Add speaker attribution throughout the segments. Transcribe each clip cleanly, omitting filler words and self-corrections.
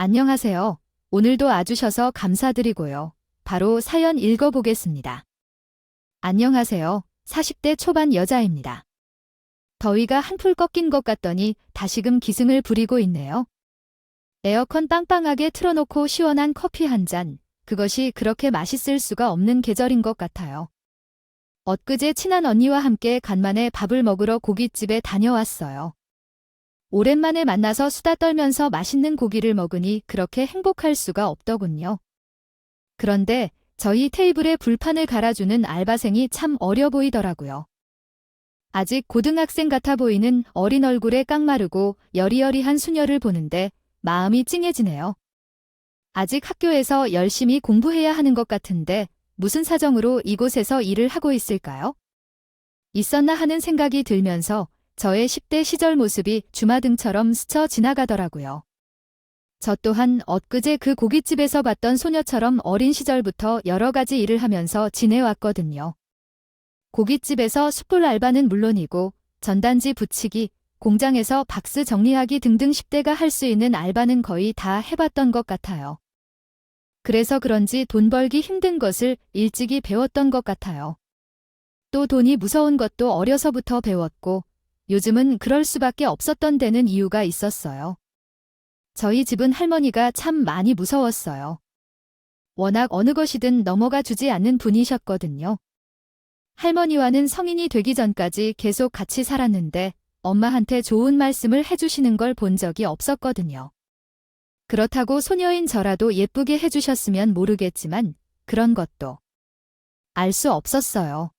Speaker 1: 안녕하세요. 오늘도 와주셔서 감사드리고요. 바로 사연 읽어보겠습니다. 안녕하세요. 40대 초반 여자입니다. 더위가 한풀 꺾인 것 같더니 다시금 기승을 부리고 있네요. 에어컨 빵빵하게 틀어놓고 시원한 커피 한 잔, 그것이 그렇게 맛있을 수가 없는 계절인 것 같아요. 엊그제 친한 언니와 함께 간만에 밥을 먹으러 고깃집에 다녀왔어요. 오랜만에 만나서 수다 떨면서 맛있는 고기를 먹으니 그렇게 행복할 수가 없더군요. 그런데 저희 테이블에 불판을 갈아주는 알바생이 참 어려 보이더라고요. 아직 고등학생 같아 보이는 어린 얼굴에 깡마르고 여리여리한 수녀를 보는데 마음이 찡해지네요. 아직 학교에서 열심히 공부해야 하는 것 같은데 무슨 사정으로 이곳에서 일을 하고 있을까요? 있었나 하는 생각이 들면서 저의 10대 시절 모습이 주마등처럼 스쳐 지나가더라고요. 저 또한 엊그제 그 고깃집에서 봤던 소녀처럼 어린 시절부터 여러 가지 일을 하면서 지내왔거든요. 고깃집에서 숯불 알바는 물론이고 전단지 붙이기, 공장에서 박스 정리하기 등등 10대가 할 수 있는 알바는 거의 다 해봤던 것 같아요. 그래서 그런지 돈 벌기 힘든 것을 일찍이 배웠던 것 같아요. 또 돈이 무서운 것도 어려서부터 배웠고 요즘은 그럴 수밖에 없었던 데는 이유가 있었어요. 저희 집은 할머니가 참 많이 무서웠어요. 워낙 어느 것이든 넘어가 주지 않는 분이셨거든요. 할머니와는 성인이 되기 전까지 계속 같이 살았는데 엄마한테 좋은 말씀을 해주시는 걸 본 적이 없었거든요. 그렇다고 소녀인 저라도 예쁘게 해주셨으면 모르겠지만 그런 것도 알 수 없었어요.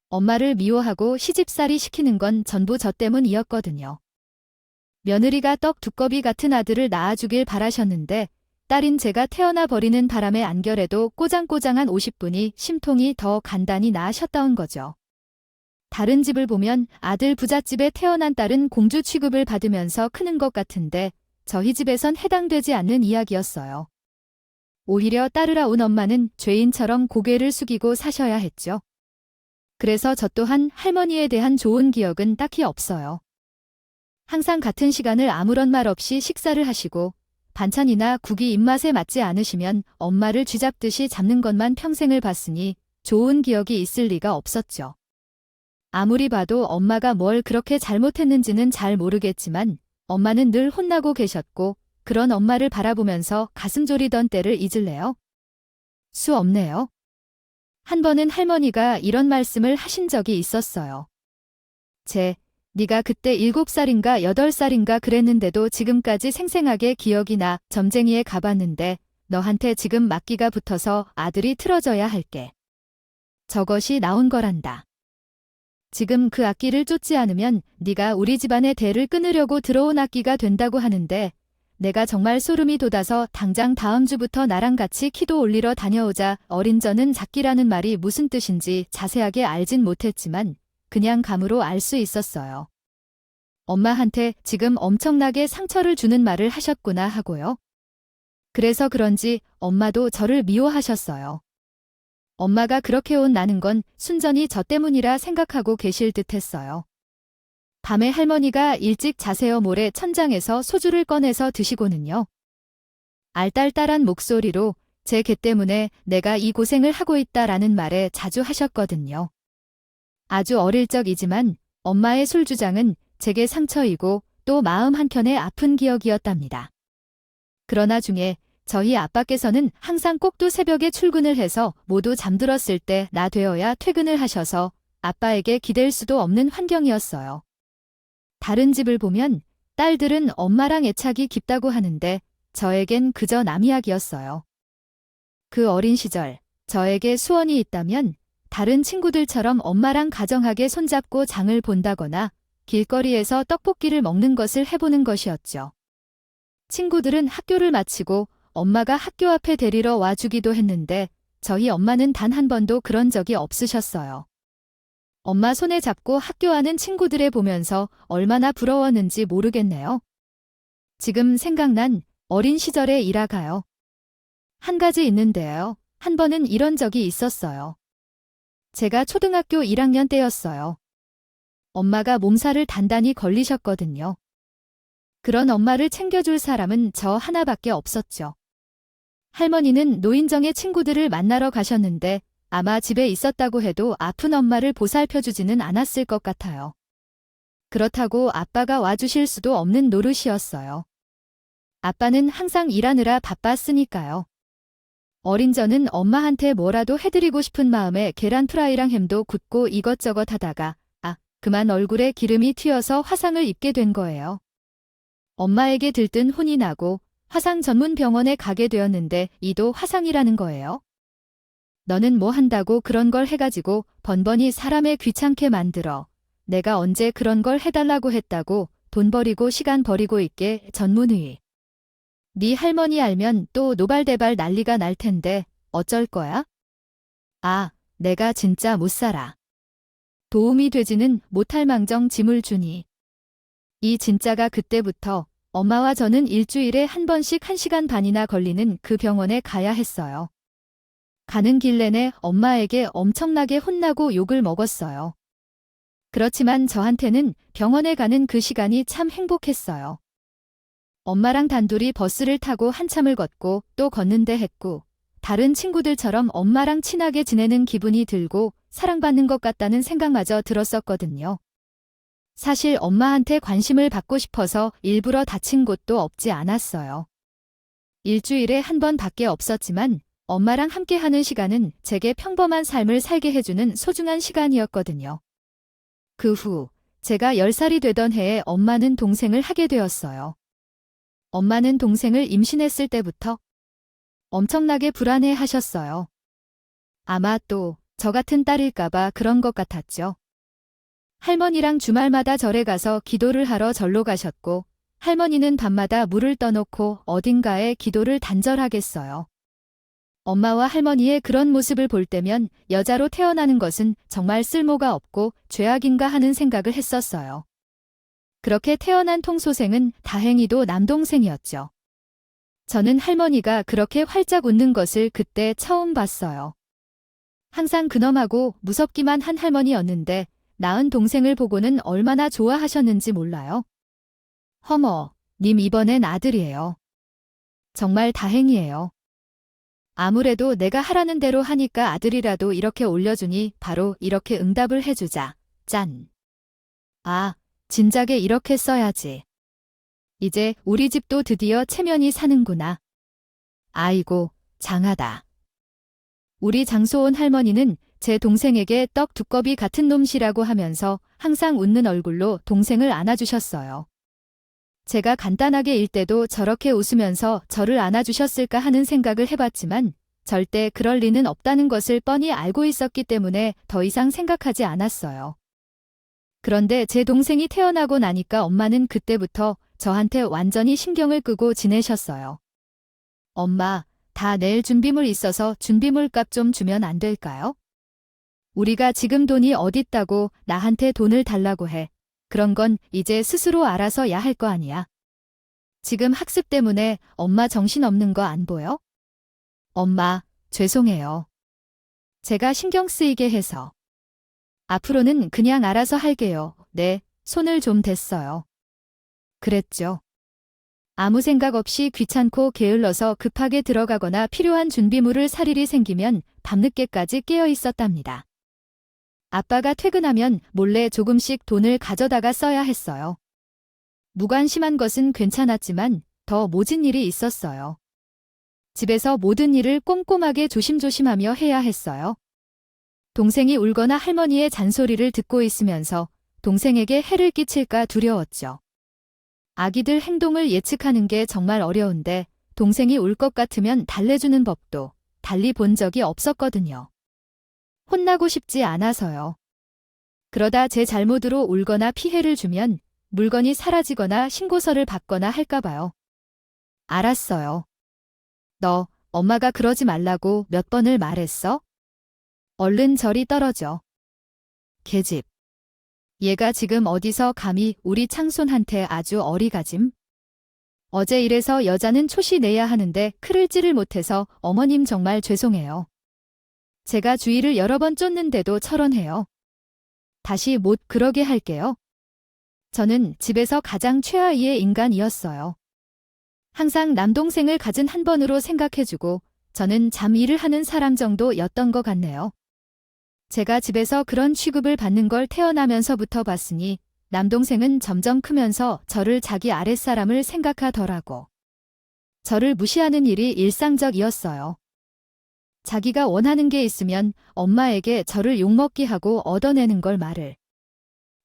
Speaker 1: 엄마를 미워하고 시집살이 시키는 건 전부 저 때문이었거든요. 며느리가 떡 두꺼비 같은 아들을 낳아주길 바라셨는데 딸인 제가 태어나 버리는 바람에 안결에도 꼬장꼬장한 50분이 심통이 더 간단히 나으셨다온 거죠. 다른 집을 보면 아들 부잣집에 태어난 딸은 공주 취급을 받으면서 크는 것 같은데 저희 집에선 해당되지 않는 이야기였어요. 오히려 따르라 온 엄마는 죄인처럼 고개를 숙이고 사셔야 했죠. 그래서 저 또한 할머니에 대한 좋은 기억은 딱히 없어요. 항상 같은 시간을 아무런 말 없이 식사를 하시고 반찬이나 국이 입맛에 맞지 않으시면 엄마를 쥐잡듯이 잡는 것만 평생을 봤으니 좋은 기억이 있을 리가 없었죠. 아무리 봐도 엄마가 뭘 그렇게 잘못했는지는 잘 모르겠지만 엄마는 늘 혼나고 계셨고 그런 엄마를 바라보면서 가슴 졸이던 때를 잊을래요? 수 없네요. 한 번은 할머니가 이런 말씀을 하신 적이 있었어요. 네가 그때 7살인가 8살인가 그랬는데도 지금까지 생생하게 기억이 나. 점쟁이에 가봤는데 너한테 지금 막기가 붙어서 아들이 틀어져야 할게. 저것이 나온 거란다. 지금 그 악기를 쫓지 않으면 네가 우리 집안의 대를 끊으려고 들어온 악기가 된다고 하는데 내가 정말 소름이 돋아서 당장 다음 주부터 나랑 같이 키도 올리러 다녀오자. 어린 저는 작기라는 말이 무슨 뜻인지 자세하게 알진 못했지만 그냥 감으로 알 수 있었어요. 엄마한테 지금 엄청나게 상처를 주는 말을 하셨구나 하고요. 그래서 그런지 엄마도 저를 미워하셨어요. 엄마가 그렇게 혼나는 건 순전히 저 때문이라 생각하고 계실 듯했어요. 밤에 할머니가 일찍 자세요 모래 천장에서 소주를 꺼내서 드시고는요. 알딸딸한 목소리로 제 개 때문에 내가 이 고생을 하고 있다라는 말에 자주 하셨거든요. 아주 어릴 적이지만 엄마의 술주장은 제게 상처이고 또 마음 한켠에 아픈 기억이었답니다. 그러나 중에 저희 아빠께서는 항상 꼭두 새벽에 출근을 해서 모두 잠들었을 때 나 되어야 퇴근을 하셔서 아빠에게 기댈 수도 없는 환경이었어요. 다른 집을 보면 딸들은 엄마랑 애착이 깊다고 하는데 저에겐 그저 남 이야기였어요. 그 어린 시절 저에게 소원이 있다면 다른 친구들처럼 엄마랑 가정하게 손잡고 장을 본다거나 길거리에서 떡볶이를 먹는 것을 해보는 것이었죠. 친구들은 학교를 마치고 엄마가 학교 앞에 데리러 와주기도 했는데 저희 엄마는 단 한 번도 그런 적이 없으셨어요. 엄마 손에 잡고 학교하는 친구들을 보면서 얼마나 부러웠는지 모르겠네요. 지금 생각난 어린 시절의 일화가요. 한 가지 있는데요. 한 번은 이런 적이 있었어요. 제가 초등학교 1학년 때였어요. 엄마가 몸살을 단단히 걸리셨거든요. 그런 엄마를 챙겨줄 사람은 저 하나밖에 없었죠. 할머니는 노인정의 친구들을 만나러 가셨는데 아마 집에 있었다고 해도 아픈 엄마를 보살펴주지는 않았을 것 같아요. 그렇다고 아빠가 와주실 수도 없는 노릇이었어요. 아빠는 항상 일하느라 바빴으니까요. 어린 저는 엄마한테 뭐라도 해드리고 싶은 마음에 계란 프라이랑 햄도 굽고 이것저것 하다가 그만 얼굴에 기름이 튀어서 화상을 입게 된 거예요. 엄마에게 들뜬 혼이 나고 화상 전문 병원에 가게 되었는데 이도 화상이라는 거예요. 너는 뭐 한다고 그런 걸 해가지고 번번이 사람을 귀찮게 만들어. 내가 언제 그런 걸 해달라고 했다고 돈 버리고 시간 버리고 있게 전문의. 네 할머니 알면 또 노발대발 난리가 날 텐데 어쩔 거야? 내가 진짜 못 살아. 도움이 되지는 못할 망정 짐을 주니. 이 진짜가 그때부터 엄마와 저는 일주일에 한 번씩 1시간 반이나 걸리는 그 병원에 가야 했어요. 가는 길 내내 엄마에게 엄청나게 혼나고 욕을 먹었어요. 그렇지만 저한테는 병원에 가는 그 시간이 참 행복했어요. 엄마랑 단둘이 버스를 타고 한참을 걷고 또 걷는데 했고 다른 친구들처럼 엄마랑 친하게 지내는 기분이 들고 사랑받는 것 같다는 생각마저 들었었거든요. 사실 엄마한테 관심을 받고 싶어서 일부러 다친 곳도 없지 않았어요. 일주일에 한 번밖에 없었지만 엄마랑 함께하는 시간은 제게 평범한 삶을 살게 해주는 소중한 시간이었거든요. 그 후 제가 10살이 되던 해에 엄마는 동생을 하게 되었어요. 엄마는 동생을 임신했을 때부터 엄청나게 불안해 하셨어요. 아마 또 저 같은 딸일까봐 그런 것 같았죠. 할머니랑 주말마다 절에 가서 기도를 하러 절로 가셨고 할머니는 밤마다 물을 떠놓고 어딘가에 기도를 단절하겠어요. 엄마와 할머니의 그런 모습을 볼 때면 여자로 태어나는 것은 정말 쓸모가 없고 죄악인가 하는 생각을 했었어요. 그렇게 태어난 통소생은 다행히도 남동생이었죠. 저는 할머니가 그렇게 활짝 웃는 것을 그때 처음 봤어요. 항상 근엄하고 무섭기만 한 할머니였는데 낳은 동생을 보고는 얼마나 좋아하셨는지 몰라요. 허머, 님 이번엔 아들이에요. 정말 다행이에요. 아무래도 내가 하라는 대로 하니까 아들이라도 이렇게 올려주니 바로 이렇게 응답을 해주자. 짠. 진작에 이렇게 써야지. 이제 우리 집도 드디어 체면이 사는구나. 아이고, 장하다. 우리 장소온 할머니는 제 동생에게 떡 두꺼비 같은 놈씨라고 하면서 항상 웃는 얼굴로 동생을 안아주셨어요. 제가 간단하게 일 때도 저렇게 웃으면서 저를 안아주셨을까 하는 생각을 해봤지만 절대 그럴 리는 없다는 것을 뻔히 알고 있었기 때문에 더 이상 생각하지 않았어요. 그런데 제 동생이 태어나고 나니까 엄마는 그때부터 저한테 완전히 신경을 끄고 지내셨어요. 엄마, 다 내일 준비물 있어서 준비물 값 좀 주면 안 될까요? 우리가 지금 돈이 어딨다고 나한테 돈을 달라고 해. 그런 건 이제 스스로 알아서야 할 거 아니야. 지금 학습 때문에 엄마 정신없는 거 안 보여? 엄마, 죄송해요. 제가 신경 쓰이게 해서. 앞으로는 그냥 알아서 할게요. 네, 손을 좀 댔어요. 그랬죠. 아무 생각 없이 귀찮고 게을러서 급하게 들어가거나 필요한 준비물을 살 일이 생기면 밤늦게까지 깨어 있었답니다. 아빠가 퇴근하면 몰래 조금씩 돈을 가져다가 써야 했어요. 무관심한 것은 괜찮았지만 더 모진 일이 있었어요. 집에서 모든 일을 꼼꼼하게 조심조심하며 해야 했어요. 동생이 울거나 할머니의 잔소리를 듣고 있으면서 동생에게 해를 끼칠까 두려웠죠. 아기들 행동을 예측하는 게 정말 어려운데 동생이 울 것 같으면 달래주는 법도 달리 본 적이 없었거든요. 혼나고 싶지 않아서요. 그러다 제 잘못으로 울거나 피해를 주면 물건이 사라지거나 신고서를 받거나 할까봐요. 알았어요. 너 엄마가 그러지 말라고 몇 번을 말했어? 얼른 저리 떨어져. 계집. 얘가 지금 어디서 감히 우리 창손한테 아주 어리가짐? 어제 이래서 여자는 초시 내야 하는데 크를 찌를 못해서 어머님 정말 죄송해요. 제가 주의를 여러 번 쫓는데도 철원해요. 다시 못 그러게 할게요. 저는 집에서 가장 최하위의 인간이었어요. 항상 남동생을 가진 한 번으로 생각해주고 저는 잠 일을 하는 사람 정도였던 것 같네요. 제가 집에서 그런 취급을 받는 걸 태어나면서부터 봤으니 남동생은 점점 크면서 저를 자기 아랫사람을 생각하더라고. 저를 무시하는 일이 일상적이었어요. 자기가 원하는 게 있으면 엄마에게 저를 욕먹게 하고 얻어내는 걸 말을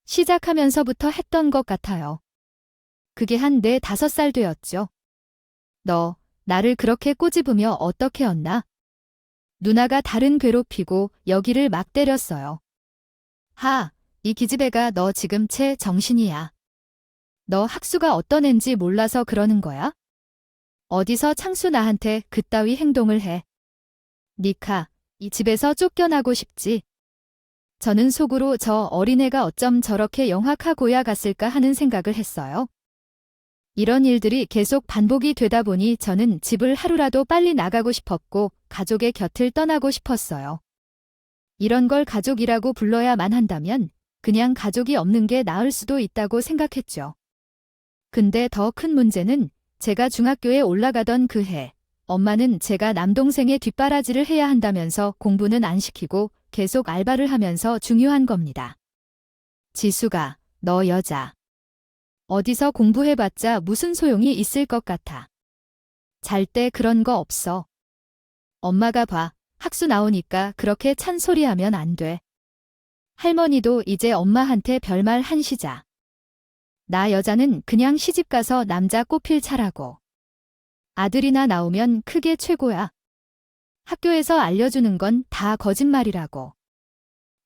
Speaker 1: 시작하면서부터 했던 것 같아요. 그게 한 4, 5살 되었죠. 너, 나를 그렇게 꼬집으며 어떻게 었나? 누나가 다른 괴롭히고 여기를 막 때렸어요. 하, 이 기집애가 너 지금 채 정신이야. 너 학수가 어떤 앤지 몰라서 그러는 거야? 어디서 창수 나한테 그따위 행동을 해. 니카, 이 집에서 쫓겨나고 싶지? 저는 속으로 저 어린애가 어쩜 저렇게 영악하고야 갔을까 하는 생각을 했어요. 이런 일들이 계속 반복이 되다 보니 저는 집을 하루라도 빨리 나가고 싶었고 가족의 곁을 떠나고 싶었어요. 이런 걸 가족이라고 불러야만 한다면 그냥 가족이 없는 게 나을 수도 있다고 생각했죠. 근데 더 큰 문제는 제가 중학교에 올라가던 그 해, 엄마는 제가 남동생의 뒷바라지를 해야 한다면서 공부는 안 시키고 계속 알바를 하면서 중요한 겁니다. 지수가, 너 여자. 어디서 공부해봤자 무슨 소용이 있을 것 같아. 잘 때 그런 거 없어. 엄마가 봐, 학수 나오니까 그렇게 찬소리하면 안 돼. 할머니도 이제 엄마한테 별말 한시자. 나 여자는 그냥 시집가서 남자 꽃필 차라고. 아들이나 나오면 크게 최고야. 학교에서 알려주는 건 다 거짓말이라고.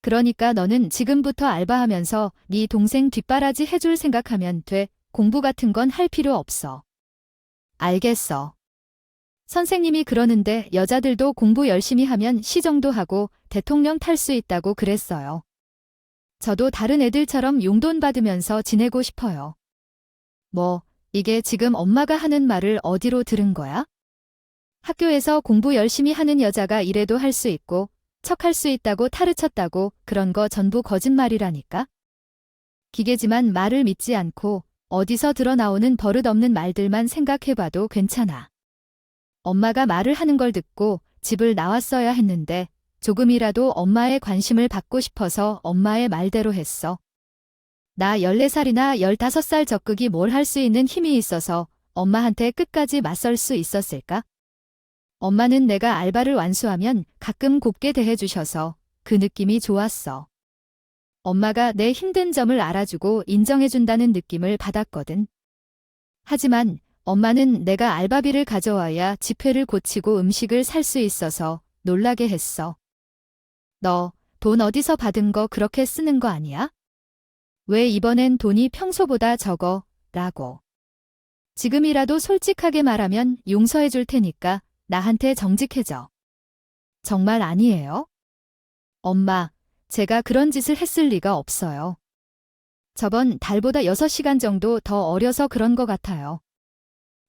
Speaker 1: 그러니까 너는 지금부터 알바하면서 네 동생 뒷바라지 해줄 생각하면 돼. 공부 같은 건 할 필요 없어. 알겠어. 선생님이 그러는데 여자들도 공부 열심히 하면 시정도 하고 대통령 탈 수 있다고 그랬어요. 저도 다른 애들처럼 용돈 받으면서 지내고 싶어요. 뭐, 이게 지금 엄마가 하는 말을 어디로 들은 거야? 학교에서 공부 열심히 하는 여자가 이래도 할 수 있고 척할 수 있다고 타르쳤다고 그런 거 전부 거짓말이라니까? 기계지만 말을 믿지 않고 어디서 드러나오는 버릇없는 말들만 생각해봐도 괜찮아. 엄마가 말을 하는 걸 듣고 집을 나왔어야 했는데 조금이라도 엄마의 관심을 받고 싶어서 엄마의 말대로 했어. 나 14살이나 15살 적극이 뭘 할 수 있는 힘이 있어서 엄마한테 끝까지 맞설 수 있었을까? 엄마는 내가 알바를 완수하면 가끔 곱게 대해주셔서 그 느낌이 좋았어. 엄마가 내 힘든 점을 알아주고 인정해준다는 느낌을 받았거든. 하지만 엄마는 내가 알바비를 가져와야 지폐를 고치고 음식을 살 수 있어서 놀라게 했어. 너 돈 어디서 받은 거 그렇게 쓰는 거 아니야? 왜 이번엔 돈이 평소보다 적어? 라고. 지금이라도 솔직하게 말하면 용서해 줄 테니까 나한테 정직해져. 정말 아니에요? 엄마, 제가 그런 짓을 했을 리가 없어요. 저번 달보다 6시간 정도 더 어려서 그런 것 같아요.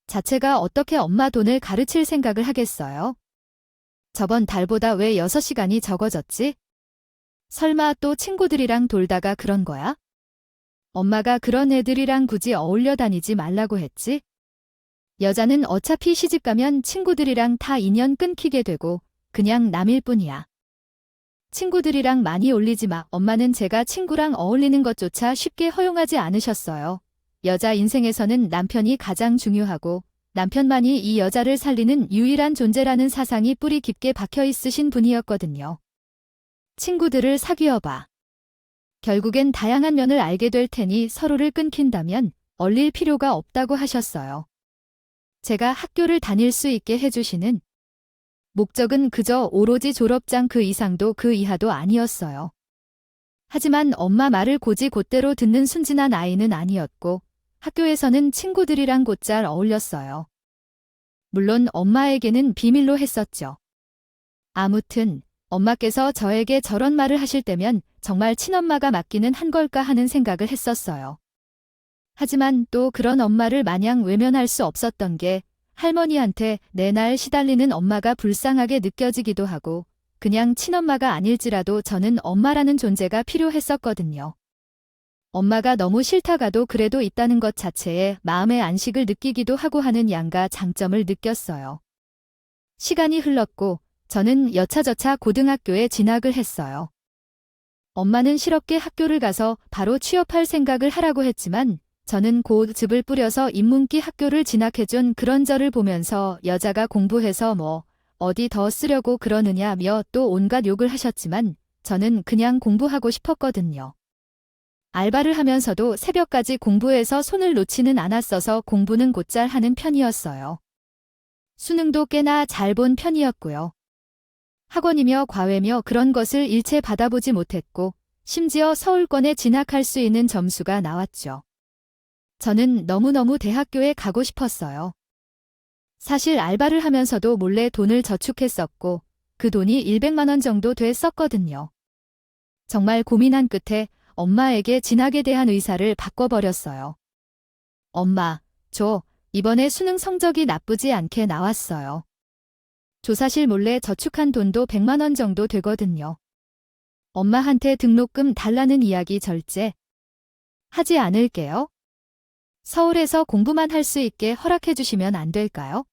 Speaker 1: 자체가 어떻게 엄마 돈을 가르칠 생각을 하겠어요? 저번 달보다 왜 6시간이 적어졌지? 설마 또 친구들이랑 돌다가 그런 거야? 엄마가 그런 애들이랑 굳이 어울려 다니지 말라고 했지? 여자는 어차피 시집가면 친구들이랑 다 인연 끊기게 되고 그냥 남일 뿐이야. 친구들이랑 많이 올리지 마. 엄마는 제가 친구랑 어울리는 것조차 쉽게 허용하지 않으셨어요. 여자 인생에서는 남편이 가장 중요하고 남편만이 이 여자를 살리는 유일한 존재라는 사상이 뿌리 깊게 박혀 있으신 분이었거든요. 친구들을 사귀어봐. 결국엔 다양한 면을 알게 될 테니 서로를 끊긴다면 얼릴 필요가 없다고 하셨어요. 제가 학교를 다닐 수 있게 해주시는 목적은 그저 오로지 졸업장 그 이상도 그 이하도 아니었어요. 하지만 엄마 말을 곧이곧대로 듣는 순진한 아이는 아니었고 학교에서는 친구들이랑 곧잘 어울렸어요. 물론 엄마에게는 비밀로 했었죠. 아무튼 엄마께서 저에게 저런 말을 하실 때면 정말 친엄마가 맞기는 한 걸까 하는 생각을 했었어요. 하지만 또 그런 엄마를 마냥 외면할 수 없었던 게 할머니한테 내 날 시달리는 엄마가 불쌍하게 느껴지기도 하고 그냥 친엄마가 아닐지라도 저는 엄마라는 존재가 필요했었거든요. 엄마가 너무 싫다가도 그래도 있다는 것 자체에 마음의 안식을 느끼기도 하고 하는 양가 장점을 느꼈어요. 시간이 흘렀고 저는 여차저차 고등학교에 진학을 했어요. 엄마는 실업계 학교를 가서 바로 취업할 생각을 하라고 했지만 저는 고집을 뿌려서 인문계 학교를 진학해준 그런 저를 보면서 여자가 공부해서 뭐 어디 더 쓰려고 그러느냐며 또 온갖 욕을 하셨지만 저는 그냥 공부하고 싶었거든요. 알바를 하면서도 새벽까지 공부해서 손을 놓지는 않았어서 공부는 곧잘 하는 편이었어요. 수능도 꽤나 잘 본 편이었고요. 학원이며 과외며 그런 것을 일체 받아보지 못했고 심지어 서울권에 진학할 수 있는 점수가 나왔죠. 저는 너무너무 대학교에 가고 싶었어요. 사실 알바를 하면서도 몰래 돈을 저축했었고 그 돈이 100만 원 정도 됐었거든요. 정말 고민한 끝에 엄마에게 진학에 대한 의사를 바꿔버렸어요. 엄마, 이번에 수능 성적이 나쁘지 않게 나왔어요. 조사실 몰래 저축한 돈도 100만 원 정도 되거든요. 엄마한테 등록금 달라는 이야기 절제 하지 않을게요. 서울에서 공부만 할 수 있게 허락해 주시면 안 될까요?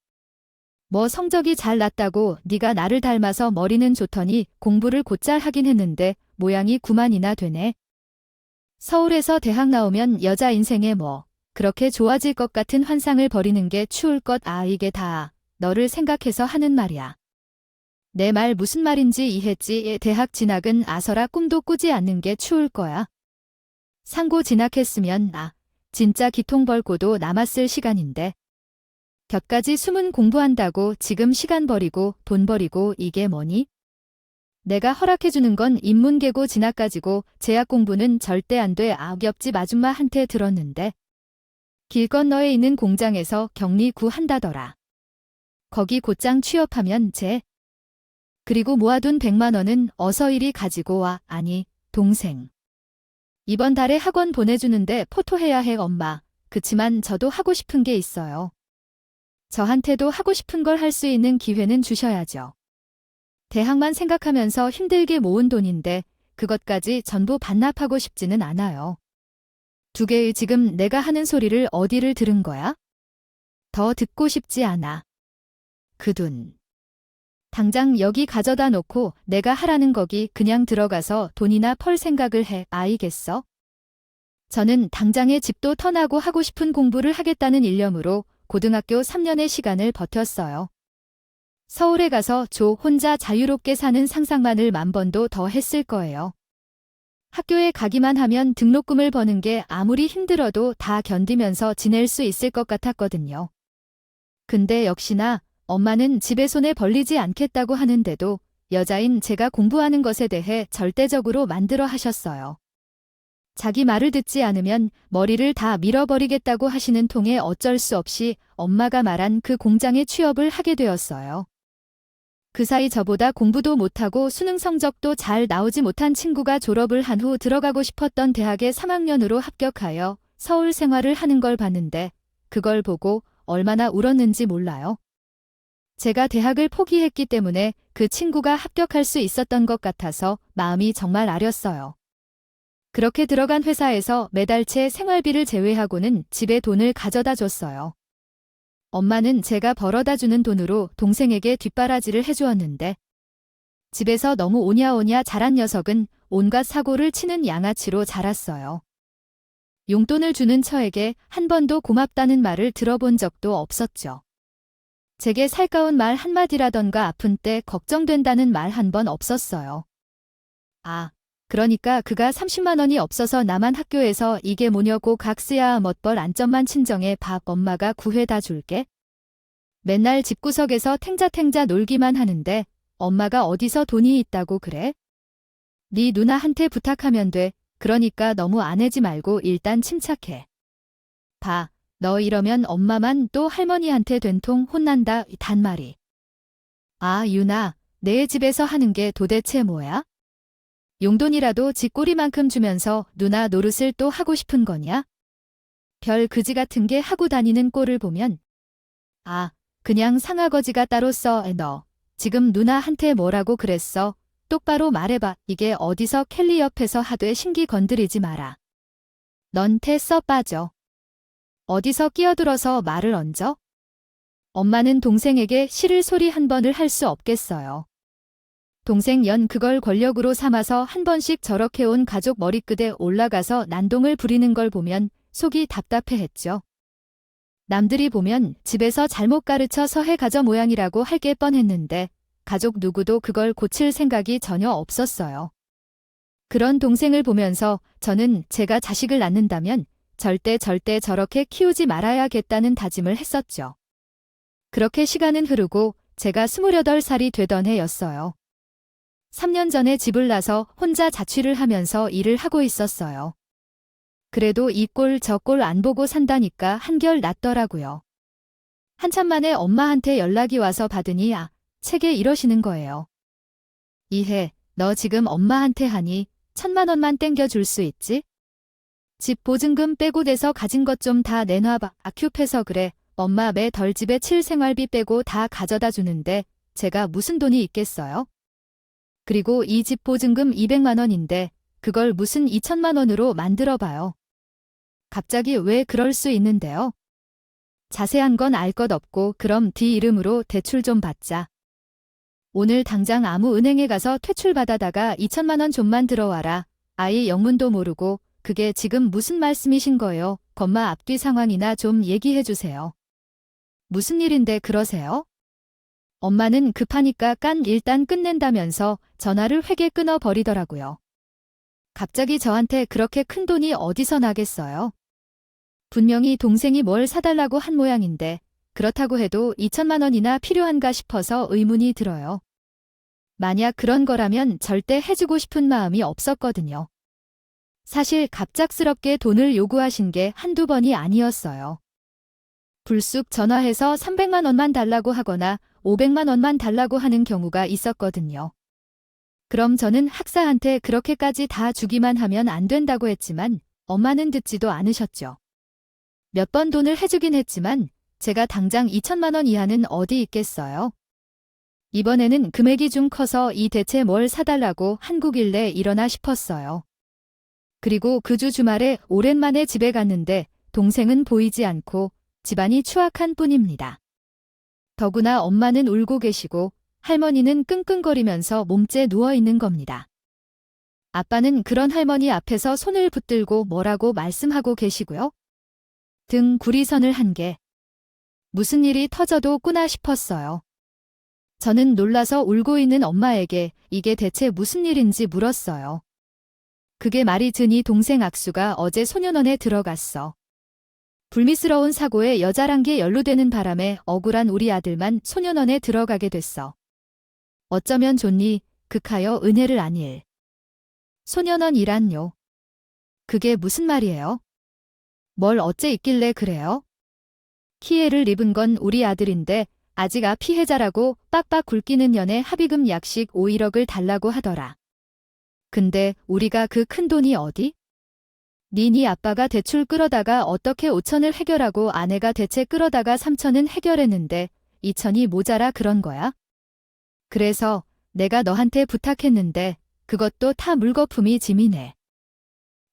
Speaker 1: 뭐 성적이 잘 났다고 네가 나를 닮아서 머리는 좋더니 공부를 곧잘 하긴 했는데 모양이 9만이나 되네. 서울에서 대학 나오면 여자 인생에 뭐 그렇게 좋아질 것 같은 환상을 버리는 게 추울 것. 이게 다 너를 생각해서 하는 말이야. 내 말 무슨 말인지 이해했지? 대학 진학은 아서라 꿈도 꾸지 않는 게 추울 거야. 상고 진학했으면 진짜 기통 벌고도 남았을 시간인데. 곁가지 숨은 공부한다고 지금 시간 버리고 돈 버리고 이게 뭐니? 내가 허락해주는 건 인문계고 진학까지고 제약 공부는 절대 안 돼. 옆집 아줌마한테 들었는데. 길 건너에 있는 공장에서 격리 구한다더라. 거기 곧장 취업하면 그리고 모아둔 100만 원은 어서 이리 가지고 와. 아니, 동생. 이번 달에 학원 보내주는데 포토해야 해. 엄마. 그치만 저도 하고 싶은 게 있어요. 저한테도 하고 싶은 걸 할 수 있는 기회는 주셔야죠. 대학만 생각하면서 힘들게 모은 돈인데 그것까지 전부 반납하고 싶지는 않아요. 두 개의 지금 내가 하는 소리를 어디를 들은 거야? 더 듣고 싶지 않아. 그 돈. 당장 여기 가져다 놓고 내가 하라는 거기 그냥 들어가서 돈이나 펄 생각을 해. 알겠어? 저는 당장에 집도 터나고 하고 싶은 공부를 하겠다는 일념으로 고등학교 3년의 시간을 버텼어요. 서울에 가서 혼자 자유롭게 사는 상상만을 10,000번도 더 했을 거예요. 학교에 가기만 하면 등록금을 버는 게 아무리 힘들어도 다 견디면서 지낼 수 있을 것 같았거든요. 근데 역시나 엄마는 집에 손에 벌리지 않겠다고 하는데도 여자인 제가 공부하는 것에 대해 절대적으로 만들어 하셨어요. 자기 말을 듣지 않으면 머리를 다 밀어버리겠다고 하시는 통에 어쩔 수 없이 엄마가 말한 그 공장에 취업을 하게 되었어요. 그 사이 저보다 공부도 못하고 수능 성적도 잘 나오지 못한 친구가 졸업을 한 후 들어가고 싶었던 대학에 3학년으로 합격하여 서울 생활을 하는 걸 봤는데 그걸 보고 얼마나 울었는지 몰라요. 제가 대학을 포기했기 때문에 그 친구가 합격할 수 있었던 것 같아서 마음이 정말 아렸어요. 그렇게 들어간 회사에서 매달째 생활비를 제외하고는 집에 돈을 가져다 줬어요. 엄마는 제가 벌어다 주는 돈으로 동생에게 뒷바라지를 해주었는데 집에서 너무 오냐오냐 자란 녀석은 온갖 사고를 치는 양아치로 자랐어요. 용돈을 주는 처에게 한 번도 고맙다는 말을 들어본 적도 없었죠. 제게 살가운 말 한마디라던가 아픈 때 걱정된다는 말 한 번 없었어요. 그러니까 그가 30만 원이 없어서 나만 학교에서 이게 뭐냐고 각스야 멋벌 안점만 친정에 밥 엄마가 구해다 줄게. 맨날 집구석에서 탱자탱자 놀기만 하는데 엄마가 어디서 돈이 있다고 그래? 네 누나한테 부탁하면 돼. 그러니까 너무 안해지 말고 일단 침착해. 너 이러면 엄마만 또 할머니한테 된통 혼난다 단말이. 유나, 내 집에서 하는 게 도대체 뭐야? 용돈이라도 지 꼬리만큼 주면서 누나 노릇을 또 하고 싶은 거냐? 별 그지 같은 게 하고 다니는 꼴을 보면 그냥 상아거지가 따로 써. 너 지금 누나한테 뭐라고 그랬어? 똑바로 말해봐. 이게 어디서 켈리 옆에서 하되 신기 건드리지 마라. 넌 태 써 빠져. 어디서 끼어들어서 말을 얹어? 엄마는 동생에게 싫을 소리 한 번을 할 수 없겠어요. 동생 연 그걸 권력으로 삼아서 한 번씩 저렇게 온 가족 머리끝에 올라가서 난동을 부리는 걸 보면 속이 답답해했죠. 남들이 보면 집에서 잘못 가르쳐 서해 가져 모양이라고 할 게 뻔했는데 가족 누구도 그걸 고칠 생각이 전혀 없었어요. 그런 동생을 보면서 저는 제가 자식을 낳는다면 절대 저렇게 키우지 말아야겠다는 다짐을 했었죠. 그렇게 시간은 흐르고 제가 28살이 되던 해였어요. 3년 전에 집을 나서 혼자 자취를 하면서 일을 하고 있었어요. 그래도 이 꼴 저 꼴 안 보고 산다니까 한결 낫더라고요. 한참 만에 엄마한테 연락이 와서 받으니 책에 이러시는 거예요. 이해, 너 지금 엄마한테 하니 1,000만 원만 땡겨줄 수 있지? 집 보증금 빼고 돼서 가진 것 좀 다 내놔봐. 큐패서 그래. 엄마 매 덜 집에 칠 생활비 빼고 다 가져다 주는데 제가 무슨 돈이 있겠어요? 그리고 이 집 보증금 200만 원인데 그걸 무슨 2,000만 원으로 만들어봐요. 갑자기 왜 그럴 수 있는데요? 자세한 건 알 것 없고 그럼 네 이름으로 대출 좀 받자. 오늘 당장 아무 은행에 가서 퇴출 받아다가 2,000만 원 좀만 들어와라. 아이 영문도 모르고 그게 지금 무슨 말씀이신 거예요? 건마 앞뒤 상황이나 좀 얘기해 주세요. 무슨 일인데 그러세요? 엄마는 급하니까 일단 끝낸다면서 전화를 회게 끊어버리더라고요. 갑자기 저한테 그렇게 큰 돈이 어디서 나겠어요? 분명히 동생이 뭘 사달라고 한 모양인데 그렇다고 해도 2,000만 원이나 필요한가 싶어서 의문이 들어요. 만약 그런 거라면 절대 해주고 싶은 마음이 없었거든요. 사실 갑작스럽게 돈을 요구하신 게 한두 번이 아니었어요. 불쑥 전화해서 300만 원만 달라고 하거나 500만 원만 달라고 하는 경우가 있었거든요. 그럼 저는 학사한테 그렇게까지 다 주기만 하면 안 된다고 했지만 엄마는 듣지도 않으셨죠. 몇 번 돈을 해주긴 했지만 제가 당장 2,000만 원 이하는 어디 있겠어요? 이번에는 금액이 좀 커서 이 대체 뭘 사달라고 한국일래 이러나 싶었어요. 그리고 그 주 주말에 오랜만에 집에 갔는데 동생은 보이지 않고 집안이 추악한 뿐입니다. 더구나 엄마는 울고 계시고 할머니는 끙끙거리면서 몸째 누워있는 겁니다. 아빠는 그런 할머니 앞에서 손을 붙들고 뭐라고 말씀하고 계시고요. 등 구리선을 한 게 무슨 일이 터져도 꾸나 싶었어요. 저는 놀라서 울고 있는 엄마에게 이게 대체 무슨 일인지 물었어요. 그게 말이 드니 동생 악수가 어제 소년원에 들어갔어. 불미스러운 사고에 여자란 게 연루되는 바람에 억울한 우리 아들만 소년원에 들어가게 됐어. 어쩌면 좋니 극하여 은혜를 안일. 소년원이란요. 그게 무슨 말이에요? 뭘 어째 있길래 그래요? 피해를 입은 건 우리 아들인데 아직 피해자라고 빡빡 굴기는 년에 합의금 약식 5~1억을 달라고 하더라. 근데 우리가 그 큰 돈이 어디? 네 아빠가 대출 끌어다가 어떻게 5천을 해결하고 아내가 대체 끌어다가 3천은 해결했는데 2천이 모자라 그런 거야? 그래서 내가 너한테 부탁했는데 그것도 타 물거품이 짐이네.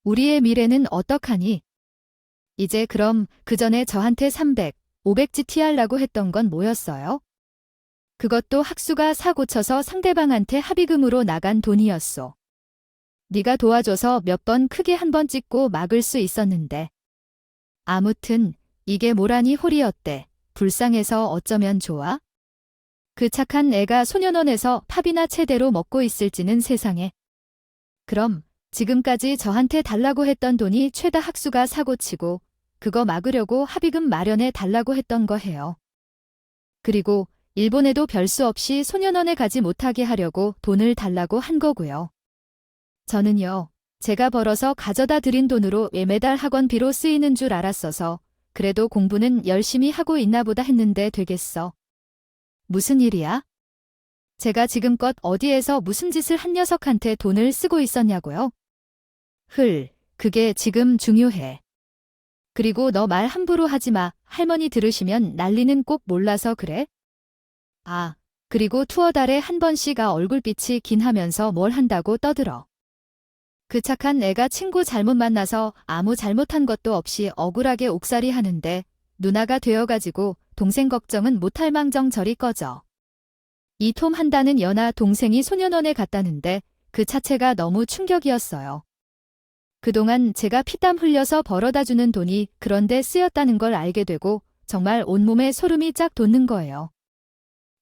Speaker 1: 우리의 미래는 어떡하니? 이제 그럼 그 전에 저한테 300, 500GT 하려고 했던 건 뭐였어요? 그것도 학수가 사고 쳐서 상대방한테 합의금으로 나간 돈이었소. 네가 도와줘서 몇 번 크게 한 번 찍고 막을 수 있었는데. 아무튼 이게 모라니 홀이었대. 불쌍해서 어쩌면 좋아? 그 착한 애가 소년원에서 밥이나 제대로 먹고 있을지는 세상에. 그럼 지금까지 저한테 달라고 했던 돈이 최다 학수가 사고치고 그거 막으려고 합의금 마련해 달라고 했던 거예요. 그리고 일본에도 별수 없이 소년원에 가지 못하게 하려고 돈을 달라고 한 거고요. 저는요, 제가 벌어서 가져다 드린 돈으로 매달 학원비로 쓰이는 줄 알았어서 그래도 공부는 열심히 하고 있나 보다 했는데 되겠어. 무슨 일이야? 제가 지금껏 어디에서 무슨 짓을 한 녀석한테 돈을 쓰고 있었냐고요? 그게 지금 중요해. 그리고 너 말 함부로 하지 마. 할머니 들으시면 난리는 꼭 몰라서 그래? 그리고 투어 달에 한 번씩 얼굴빛이 긴 하면서 뭘 한다고 떠들어. 그 착한 애가 친구 잘못 만나서 아무 잘못한 것도 없이 억울하게 옥살이 하는데 누나가 되어가지고 동생 걱정은 못할 망정 저리 꺼져. 이 톰 한다는 연하 동생이 소년원에 갔다는데 그 자체가 너무 충격이었어요. 그동안 제가 피땀 흘려서 벌어다주는 돈이 그런데 쓰였다는 걸 알게 되고 정말 온몸에 소름이 쫙 돋는 거예요.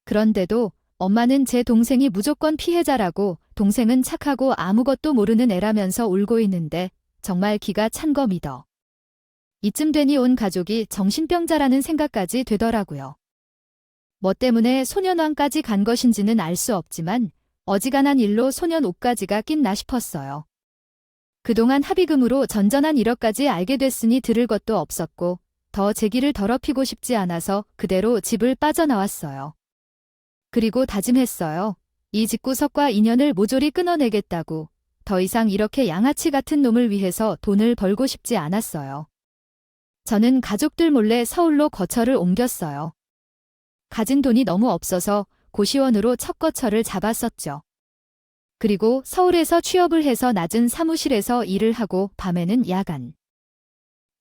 Speaker 1: 그런데도 엄마는 제 동생이 무조건 피해자라고 동생은 착하고 아무것도 모르는 애라면서 울고 있는데 정말 기가 찬 거 믿어. 이쯤 되니 온 가족이 정신병자라는 생각까지 되더라고요. 뭐 때문에 소년원까지 간 것인지는 알 수 없지만 어지간한 일로 소년 옷가지가 낀나 싶었어요. 그동안 합의금으로 전전한 1억까지 알게 됐으니 들을 것도 없었고 더 제 길을 더럽히고 싶지 않아서 그대로 집을 빠져나왔어요. 그리고 다짐했어요. 이 집구석과 인연을 모조리 끊어내겠다고. 더 이상 이렇게 양아치 같은 놈을 위해서 돈을 벌고 싶지 않았어요. 저는 가족들 몰래 서울로 거처를 옮겼어요. 가진 돈이 너무 없어서 고시원으로 첫 거처를 잡았었죠. 그리고 서울에서 취업을 해서 낮은 사무실에서 일을 하고 밤에는 야간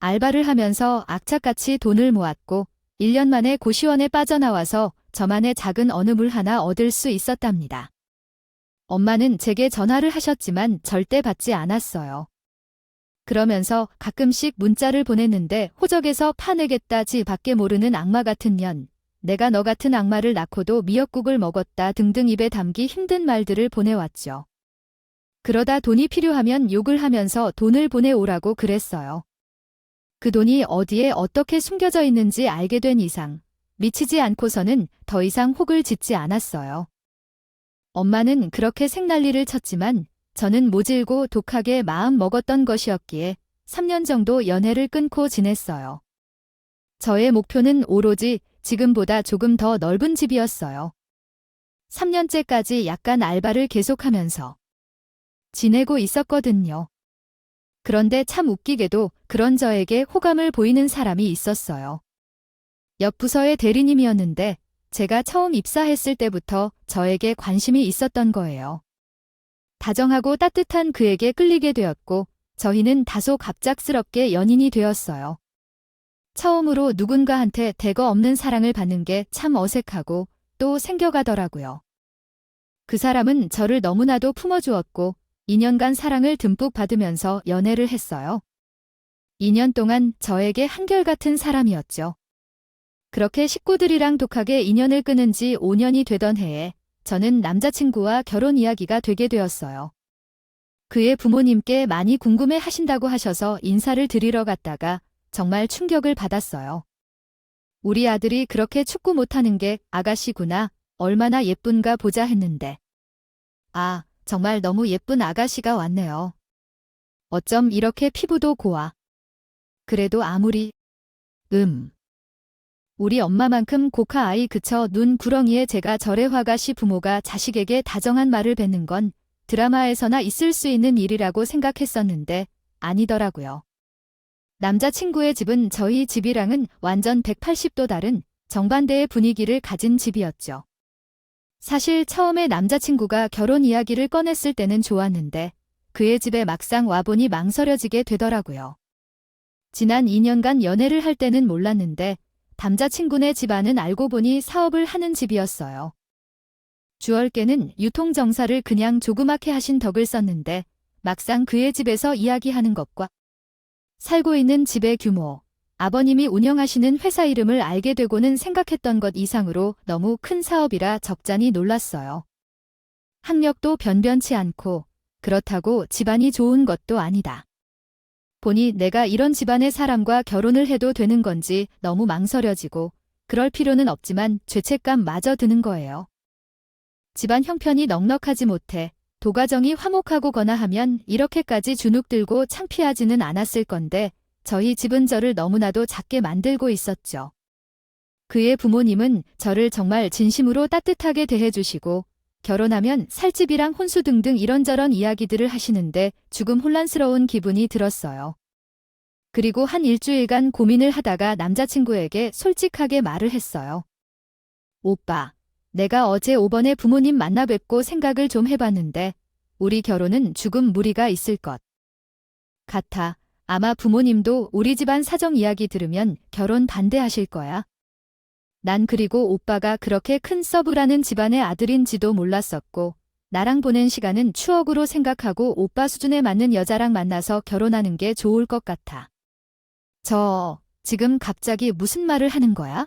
Speaker 1: 알바를 하면서 악착같이 돈을 모았고 1년 만에 고시원에 빠져나와서 저만의 작은 어느 물 하나 얻을 수 있었답니다. 엄마는 제게 전화를 하셨지만 절대 받지 않았어요. 그러면서 가끔씩 문자를 보냈는데 호적에서 파내겠다지 밖에 모르는 악마 같은 년, 내가 너 같은 악마를 낳고도 미역국을 먹었다 등등 입에 담기 힘든 말들을 보내왔죠. 그러다 돈이 필요하면 욕을 하면서 돈을 보내오라고 그랬어요. 그 돈이 어디에 어떻게 숨겨져 있는지 알게 된 이상 미치지 않고서는 더 이상 혹을 짓지 않았어요. 엄마는 그렇게 생난리를 쳤지만 저는 모질고 독하게 마음 먹었던 것이었기에 3년 정도 연애를 끊고 지냈어요. 저의 목표는 오로지 지금보다 조금 더 넓은 집이었어요. 3년째까지 약간 알바를 계속하면서 지내고 있었거든요. 그런데 참 웃기게도 그런 저에게 호감을 보이는 사람이 있었어요. 옆 부서의 대리님이었는데 제가 처음 입사했을 때부터 저에게 관심이 있었던 거예요. 다정하고 따뜻한 그에게 끌리게 되었고 저희는 다소 갑작스럽게 연인이 되었어요. 처음으로 누군가한테 대거 없는 사랑을 받는 게 참 어색하고 또 생겨가더라고요. 그 사람은 저를 너무나도 품어주었고 2년간 사랑을 듬뿍 받으면서 연애를 했어요. 2년 동안 저에게 한결같은 사람이었죠. 그렇게 식구들이랑 독하게 인연을 끊은 지 5년이 되던 해에 저는 남자친구와 결혼 이야기가 되게 되었어요. 그의 부모님께 많이 궁금해 하신다고 하셔서 인사를 드리러 갔다가 정말 충격을 받았어요. 우리 아들이 그렇게 축구 못하는 게 아가씨구나, 얼마나 예쁜가 보자 했는데. 아, 정말 너무 예쁜 아가씨가 왔네요. 어쩜 이렇게 피부도 고와. 그래도 아무리 우리 엄마만큼 고카 아이 그쳐 눈 구렁이에 제가 절의 화가씨 부모가 자식에게 다정한 말을 뱉는 건 드라마에서나 있을 수 있는 일이라고 생각했었는데 아니더라고요. 남자친구의 집은 저희 집이랑은 완전 180도 다른 정반대의 분위기를 가진 집이었죠. 사실 처음에 남자친구가 결혼 이야기를 꺼냈을 때는 좋았는데 그의 집에 막상 와보니 망설여지게 되더라고요. 지난 2년간 연애를 할 때는 몰랐는데 남자친구네 집안은 알고 보니 사업을 하는 집이었어요. 주얼께는 유통정사를 그냥 조그맣게 하신 덕을 썼는데 막상 그의 집에서 이야기하는 것과 살고 있는 집의 규모, 아버님이 운영하시는 회사 이름을 알게 되고는 생각했던 것 이상으로 너무 큰 사업이라 적잖이 놀랐어요. 학력도 변변치 않고 그렇다고 집안이 좋은 것도 아니다. 보니 내가 이런 집안의 사람과 결혼을 해도 되는 건지 너무 망설여지고 그럴 필요는 없지만 죄책감마저 드는 거예요. 집안 형편이 넉넉하지 못해 도가정이 화목하고거나 하면 이렇게까지 주눅들고 창피하지는 않았을 건데 저희 집은 저를 너무나도 작게 만들고 있었죠. 그의 부모님은 저를 정말 진심으로 따뜻하게 대해주시고 결혼하면 살 집이랑 혼수 등등 이런저런 이야기들을 하시는데 조금 혼란스러운 기분이 들었어요. 그리고 한 일주일간 고민을 하다가 남자친구에게 솔직하게 말을 했어요. 오빠, 내가 어제 5번에 부모님 만나 뵙고 생각을 좀 해봤는데 우리 결혼은 죽음 무리가 있을 것 같아. 아마 부모님도 우리 집안 사정 이야기 들으면 결혼 반대하실 거야. 난 그리고 오빠가 그렇게 큰 서브라는 집안의 아들인지도 몰랐었고, 나랑 보낸 시간은 추억으로 생각하고 오빠 수준에 맞는 여자랑 만나서 결혼하는 게 좋을 것 같아. 지금 갑자기 무슨 말을 하는 거야?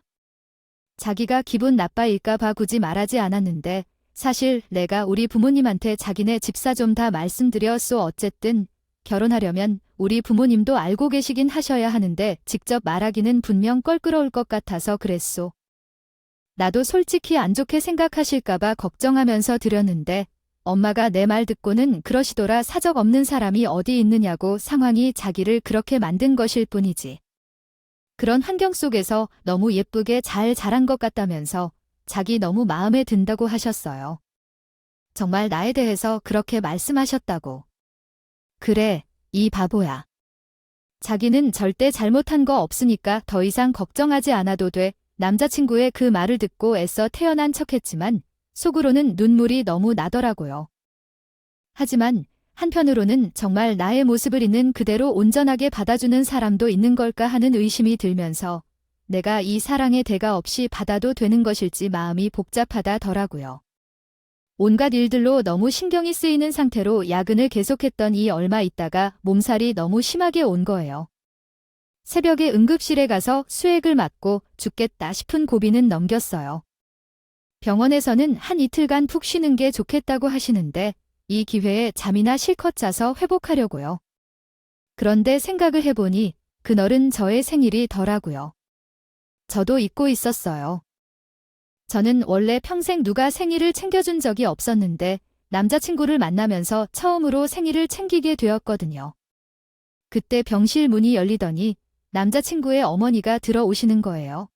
Speaker 1: 자기가 기분 나빠일까 봐 굳이 말하지 않았는데, 사실 내가 우리 부모님한테 자기네 집사 좀 다 말씀드렸소. 어쨌든 결혼하려면 우리 부모님도 알고 계시긴 하셔야 하는데 직접 말하기는 분명 껄끄러울 것 같아서 그랬소. 나도 솔직히 안 좋게 생각하실까봐 걱정하면서 드렸는데 엄마가 내 말 듣고는 그러시더라. 사적 없는 사람이 어디 있느냐고. 상황이 자기를 그렇게 만든 것일 뿐이지. 그런 환경 속에서 너무 예쁘게 잘 자란 것 같다면서 자기 너무 마음에 든다고 하셨어요. 정말 나에 대해서 그렇게 말씀하셨다고. 그래, 이 바보야. 자기는 절대 잘못한 거 없으니까 더 이상 걱정하지 않아도 돼. 남자친구의 그 말을 듣고 애써 태어난 척했지만 속으로는 눈물이 너무 나더라고요. 하지만 한편으로는 정말 나의 모습을 있는 그대로 온전하게 받아주는 사람도 있는 걸까 하는 의심이 들면서 내가 이 사랑의 대가 없이 받아도 되는 것일지 마음이 복잡하다더라고요. 온갖 일들로 너무 신경이 쓰이는 상태로 야근을 계속했더니 얼마 있다가 몸살이 너무 심하게 온 거예요. 새벽에 응급실에 가서 수액을 맞고 죽겠다 싶은 고비는 넘겼어요. 병원에서는 한 이틀간 푹 쉬는 게 좋겠다고 하시는데 이 기회에 잠이나 실컷 자서 회복하려고요. 그런데 생각을 해보니 그날은 저의 생일이더라고요. 저도 잊고 있었어요. 저는 원래 평생 누가 생일을 챙겨준 적이 없었는데 남자친구를 만나면서 처음으로 생일을 챙기게 되었거든요. 그때 병실 문이 열리더니 남자친구의 어머니가 들어오시는 거예요.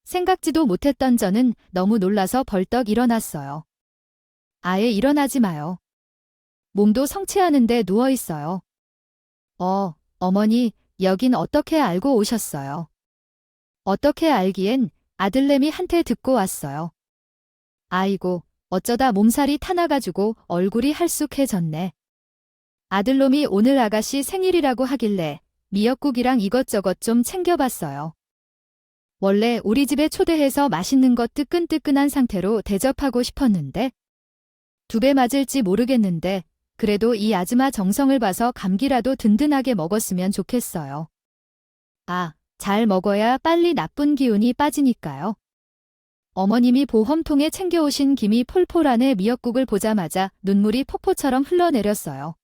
Speaker 1: 생각지도 못했던 저는 너무 놀라서 벌떡 일어났어요. 아예 일어나지 마요. 몸도 성취하는데 누워있어요. 어머니, 여긴 어떻게 알고 오셨어요? 어떻게 알기엔 아들내미 한테 듣고 왔어요. 아이고, 어쩌다 몸살이 타나가지고 얼굴이 할쑥해졌네. 아들놈이 오늘 아가씨 생일이라고 하길래 미역국이랑 이것저것 좀 챙겨봤어요. 원래 우리 집에 초대해서 맛있는 것 뜨끈뜨끈한 상태로 대접하고 싶었는데 2배 맞을지 모르겠는데 그래도 이 아줌마 정성을 봐서 감기라도 든든하게 먹었으면 좋겠어요. 잘 먹어야 빨리 나쁜 기운이 빠지니까요. 어머님이 보험통에 챙겨오신 김이 폴폴 안에 미역국을 보자마자 눈물이 폭포처럼 흘러내렸어요.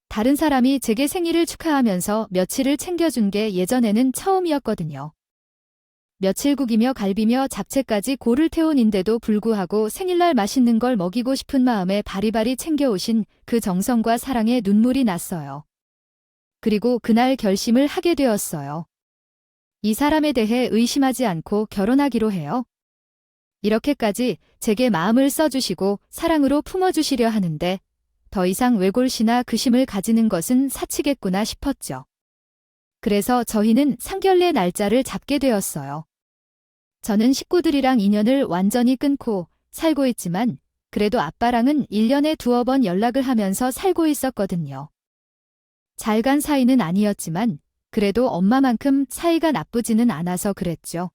Speaker 1: 다른 사람이 제게 생일을 축하하면서 며칠을 챙겨준 게 예전에는 처음이었거든요. 며칠국이며 갈비며 잡채까지 고를 태운인데도 불구하고 생일날 맛있는 걸 먹이고 싶은 마음에 바리바리 챙겨오신 그 정성과 사랑에 눈물이 났어요. 그리고 그날 결심을 하게 되었어요. 이 사람에 대해 의심하지 않고 결혼하기로 해요. 이렇게까지 제게 마음을 써주시고 사랑으로 품어주시려 하는데 더 이상 외골시나 근심을 가지는 것은 사치겠구나 싶었죠. 그래서 저희는 상견례 날짜를 잡게 되었어요. 저는 식구들이랑 인연을 완전히 끊고 살고 있지만 그래도 아빠랑은 1년에 2번 연락을 하면서 살고 있었거든요. 잘 간 사이는 아니었지만 그래도 엄마만큼 사이가 나쁘지는 않아서 그랬죠.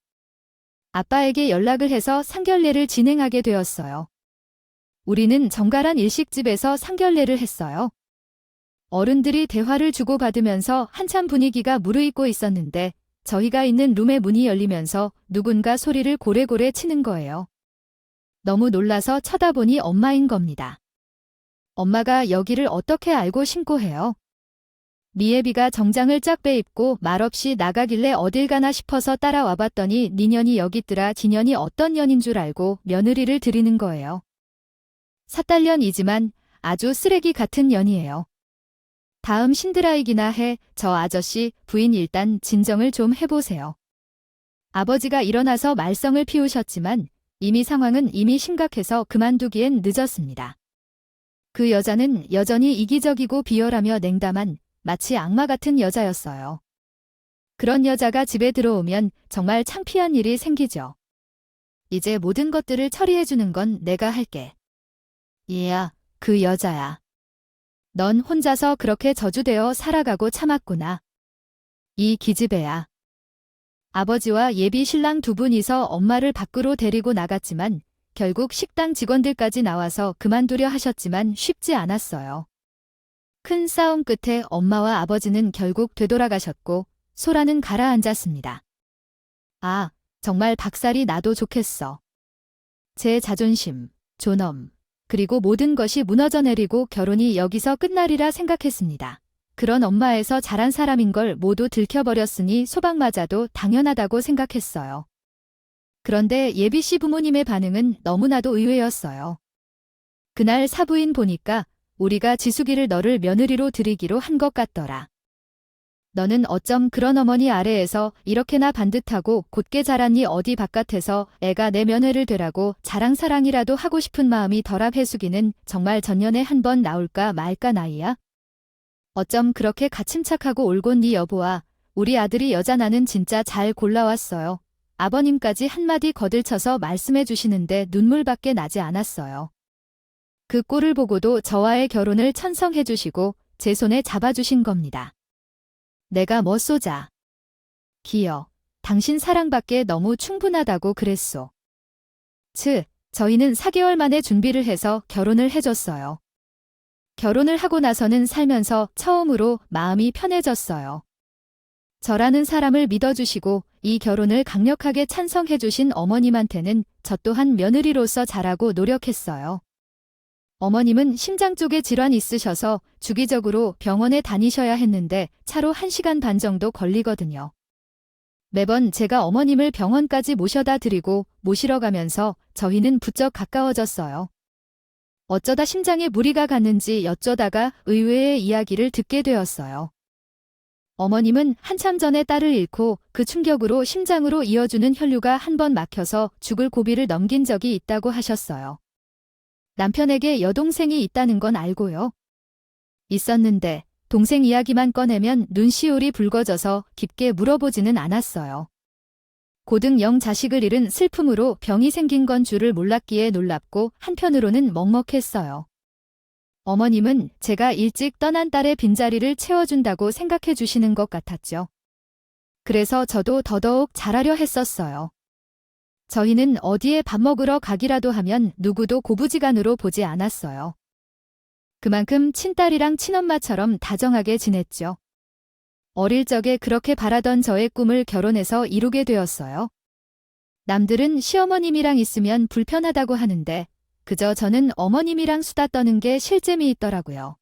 Speaker 1: 아빠에게 연락을 해서 상견례를 진행하게 되었어요. 우리는 정갈한 일식집에서 상견례를 했어요. 어른들이 대화를 주고받으면서 한참 분위기가 무르익고 있었는데 저희가 있는 룸의 문이 열리면서 누군가 소리를 고래고래 치는 거예요. 너무 놀라서 쳐다보니 엄마인 겁니다. 엄마가 여기를 어떻게 알고 신고해요? 미애비가 정장을 쫙 빼입고 말없이 나가길래 어딜 가나 싶어서 따라와 봤더니 니년이 여기 있더라. 지년이 어떤 년인 줄 알고 며느리를 드리는 거예요. 삿달년이지만 아주 쓰레기 같은 년이에요. 다음 신드라이기나 해. 저 아저씨 부인 일단 진정을 좀 해보세요. 아버지가 일어나서 말썽을 피우셨지만 이미 상황은 이미 심각해서 그만두기엔 늦었습니다. 그 여자는 여전히 이기적이고 비열하며 냉담한 마치 악마 같은 여자였어요. 그런 여자가 집에 들어오면 정말 창피한 일이 생기죠. 이제 모든 것들을 처리해주는 건 내가 할게. 얘야, 그 여자야. 넌 혼자서 그렇게 저주되어 살아가고 참았구나. 이 기집애야. 아버지와 예비 신랑 두 분이서 엄마를 밖으로 데리고 나갔지만 결국 식당 직원들까지 나와서 그만두려 하셨지만 쉽지 않았어요. 큰 싸움 끝에 엄마와 아버지는 결국 되돌아가셨고 소라는 가라앉았습니다. 아, 정말 박살이 나도 좋겠어. 제 자존심, 존엄, 그리고 모든 것이 무너져 내리고 결혼이 여기서 끝나리라 생각했습니다. 그런 엄마에서 자란 사람인 걸 모두 들켜버렸으니 소박 맞아도 당연하다고 생각했어요. 그런데 예비 씨 부모님의 반응은 너무나도 의외였어요. 그날 사부인 보니까 우리가 지숙이를 너를 며느리로 들이기로 한 것 같더라. 너는 어쩜 그런 어머니 아래에서 이렇게나 반듯하고 곧게 자랐니 어디 바깥에서 애가 내 며느리를 되라고 자랑사랑이라도 하고 싶은 마음이 덜합 해숙이는 정말 전년에 한 번 나올까 말까 나이야? 어쩜 그렇게 가침착하고 올곧 네 여보와 우리 아들이 여자 나는 진짜 잘 골라왔어요. 아버님까지 한마디 거들쳐서 말씀해 주시는데 눈물밖에 나지 않았어요. 그 꼴을 보고도 저와의 결혼을 찬성해 주시고 제 손에 잡아주신 겁니다. 내가 뭐 쏘자. 기여, 당신 사랑받기에 너무 충분하다고 그랬소. 저희는 4개월 만에 준비를 해서 결혼을 해줬어요. 결혼을 하고 나서는 살면서 처음으로 마음이 편해졌어요. 저라는 사람을 믿어주시고 이 결혼을 강력하게 찬성해주신 어머님한테는 저 또한 며느리로서 잘하고 노력했어요. 어머님은 심장 쪽에 질환 있으셔서 주기적으로 병원에 다니셔야 했는데 차로 1시간 반 정도 걸리거든요. 매번 제가 어머님을 병원까지 모셔다 드리고 모시러 가면서 저희는 부쩍 가까워졌어요. 어쩌다 심장에 무리가 갔는지 여쩌다가 의외의 이야기를 듣게 되었어요. 어머님은 한참 전에 딸을 잃고 그 충격으로 심장으로 이어주는 혈류가 한 번 막혀서 죽을 고비를 넘긴 적이 있다고 하셨어요. 남편에게 여동생이 있다는 건 알고요. 있었는데 동생 이야기만 꺼내면 눈시울이 붉어져서 깊게 물어보지는 않았어요. 고등 영 자식을 잃은 슬픔으로 병이 생긴 건 줄을 몰랐기에 놀랍고 한편으로는 먹먹했어요. 어머님은 제가 일찍 떠난 딸의 빈자리를 채워준다고 생각해 주시는 것 같았죠. 그래서 저도 더더욱 잘하려 했었어요. 저희는 어디에 밥 먹으러 가기라도 하면 누구도 고부지간으로 보지 않았어요. 그만큼 친딸이랑 친엄마처럼 다정하게 지냈죠. 어릴 적에 그렇게 바라던 저의 꿈을 결혼해서 이루게 되었어요. 남들은 시어머님이랑 있으면 불편하다고 하는데 그저 저는 어머님이랑 수다 떠는 게 실재미 있더라고요.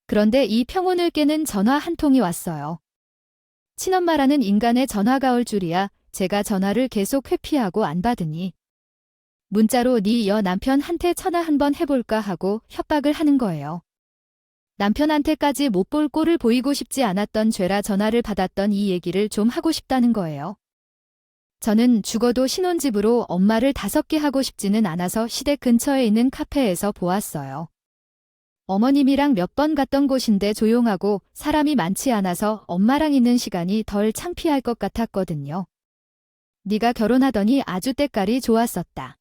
Speaker 1: 그런데 이 평온을 깨는 전화 한 통이 왔어요. 친엄마라는 인간의 전화가 올 줄이야 제가 전화를 계속 회피하고 안 받으니 문자로 네 여 남편한테 전화 한번 해볼까 하고 협박을 하는 거예요. 남편한테까지 못 볼 꼴을 보이고 싶지 않았던 죄라 전화를 받았던 이 얘기를 좀 하고 싶다는 거예요. 저는 죽어도 신혼집으로 엄마를 5개 하고 싶지는 않아서 시댁 근처에 있는 카페에서 보았어요. 어머님이랑 몇 번 갔던 곳인데 조용하고 사람이 많지 않아서 엄마랑 있는 시간이 덜 창피할 것 같았거든요. 네가 결혼하더니 아주 때깔이 좋았었다.